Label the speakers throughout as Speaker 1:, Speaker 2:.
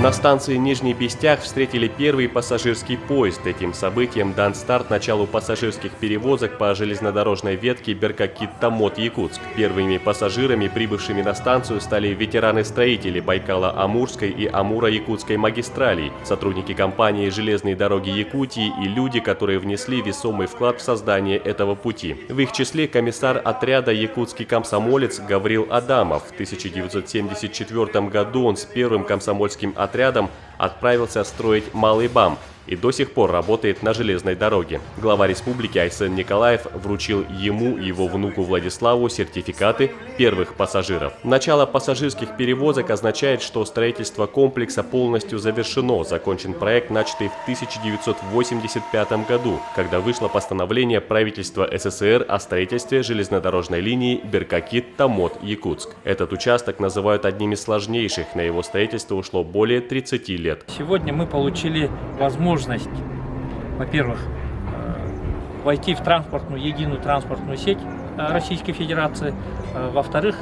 Speaker 1: На станции Нижний Бестях встретили первый пассажирский поезд. Этим событием дан старт началу пассажирских перевозок по железнодорожной ветке Беркакит-Томот-Якутск. Первыми пассажирами, прибывшими на станцию, стали ветераны-строители Байкало-Амурской и Амуро-Якутской магистралей, сотрудники компании «Железные дороги Якутии» и люди, которые внесли весомый вклад в создание этого пути. В их числе комиссар отряда «Якутский комсомолец» Гаврил Адамов. В 1974 году он с первым комсомольским отрядом отправился строить Малый БАМ и до сих пор работает на железной дороге. Глава республики Айсен Николаев вручил ему и его внуку Владиславу сертификаты первых пассажиров. Начало пассажирских перевозок означает, что строительство комплекса полностью завершено. Закончен проект, начатый в 1985 году, когда вышло постановление правительства СССР о строительстве железнодорожной линии Беркакит-Томот-Якутск. Этот участок называют одним из сложнейших. На его строительство ушло более 30 лет.
Speaker 2: Сегодня мы получили возможность, во-первых, войти в единую транспортную сеть Российской Федерации. Во-вторых,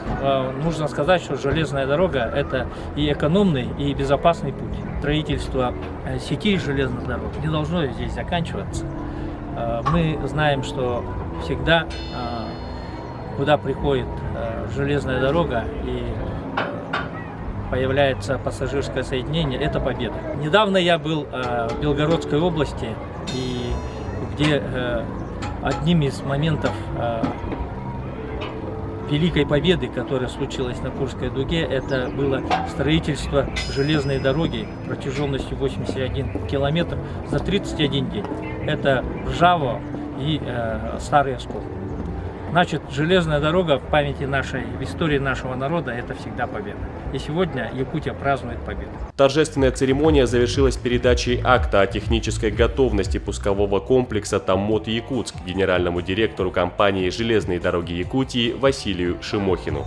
Speaker 2: нужно сказать, что железная дорога – это и экономный, и безопасный путь. Строительство сети железных дорог не должно здесь заканчиваться. Мы знаем, что всегда, куда приходит железная дорога и появляется пассажирское соединение, это победа. Недавно я был в Белгородской области, и где одним из моментов Великой Победы, которая случилась на Курской дуге, это было строительство железной дороги протяженностью 81 километр за 31 день. Это Ржаво и Старый Оскол. Значит, железная дорога в памяти нашей, в истории нашего народа – это всегда победа. И сегодня Якутия празднует победу.
Speaker 1: Торжественная церемония завершилась передачей акта о технической готовности пускового комплекса Томот-Якутск генеральному директору компании «Железные дороги Якутии» Василию Шимохину.